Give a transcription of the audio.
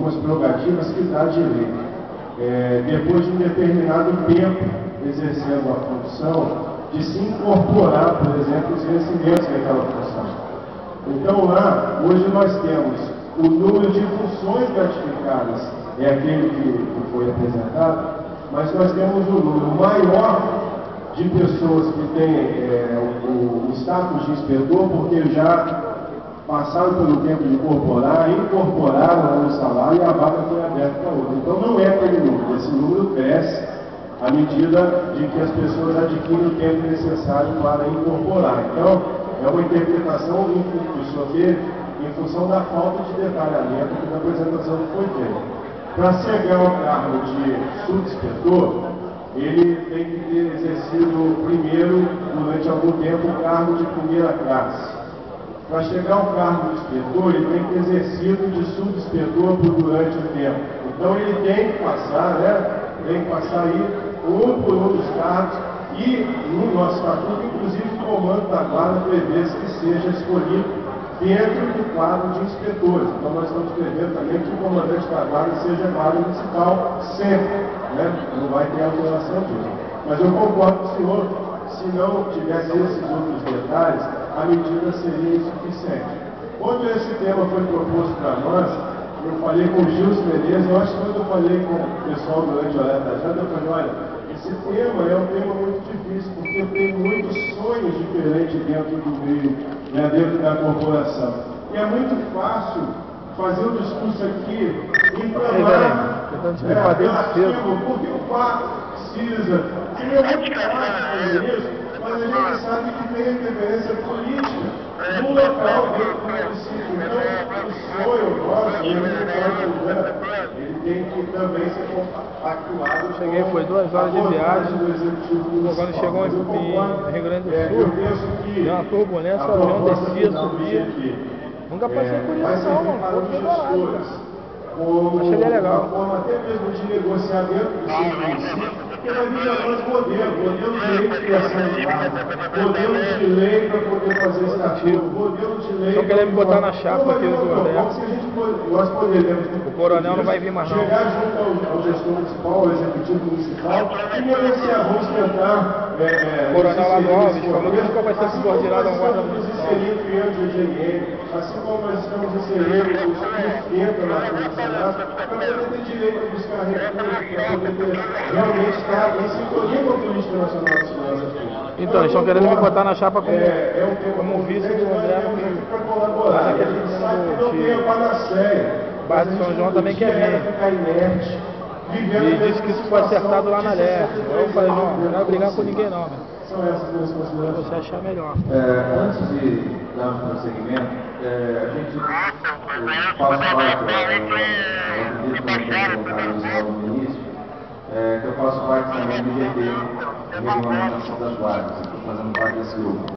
algumas prerrogativas que dá direito, depois de um determinado tempo exercendo a função, de se incorporar, por exemplo, os vencimentos daquela função. Então lá, hoje nós temos o número de funções gratificadas, é aquele que foi apresentado, mas nós temos um número maior de pessoas que têm o status de inspetor, porque já passaram pelo tempo de incorporaram o salário e a vaga foi aberta para outra. Então não é aquele número, esse número cresce à medida de que as pessoas adquirem o tempo necessário para incorporar. Então, é uma interpretação em função da falta de detalhamento que da apresentação que foi feita. Para chegar ao cargo de subinspetor, ele tem que ter exercido primeiro, durante algum tempo, o cargo de primeira classe. Para chegar ao cargo de inspetor, ele tem que ter exercido de subinspetor durante o tempo. Então ele tem que passar, tem que passar aí um por um dos cargos, e no nosso estatuto, inclusive, o comando da guarda prevê que seja escolhido dentro do quadro de inspetores. Então nós estamos prevendo também que o comandante da guarda seja guarda municipal sempre, não vai ter alteração disso. Mas eu concordo com o senhor, se não tivesse esses outros detalhes, a medida seria insuficiente. Quando esse tema foi proposto para nós, eu falei com o Gilson Menezes, eu acho que quando eu falei com o pessoal durante o horário da janta, eu falei, olha, esse tema é um tema muito difícil, porque tem muitos sonhos diferentes dentro do meio, dentro da corporação. E é muito fácil fazer o discurso aqui em trabalho, porque o fato precisa. Seria muito fácil fazer isso, mas a gente sabe que tem interferência política no local dentro do município. Então, o sonho nosso, ele tem que também ser compactuado. Cheguei, foi 2 horas de viagem. Quando chegou em Rio Grande do Sul, deu uma turbulência, o avião descia, subia. Nunca passei por isso não, mano. Foi barato, achei bem legal. Até mesmo de negociar dentro do seu município, porque vai vir agora modelo de lei de criação de vaga, modelo de lei para poder fazer estatuto, modelo de lei... Estão querendo me botar na chapa aqui do Coronel. Nós poderemos... O Coronel não vai vir mais não. Chegar junto ao gestor municipal, ao executivo municipal, e negociar, vamos tentar... O Coronel lá do Alves falou que nunca vai ser subordinado a um guarda municipal. Assim como nós estamos inserindo os que na Constituição, para poder ter direito a buscar recursos, para poder realmente estar em sintonia com a política nacional de finanças públicas. Então, eles estão querendo me botar na chapa como vice do André Comigo. Mas aquele menino do Bairro de São João também quer vir. E disse que isso foi acertado lá na LER. Eu falei, não vai brigar com ninguém não, São essas minhas considerações. Você achar melhor. Antes de darmos prosseguimento, a gente faz parte, no início, que eu faço parte também do GT, Regulamentação das Guardas. Estou fazendo parte desse grupo.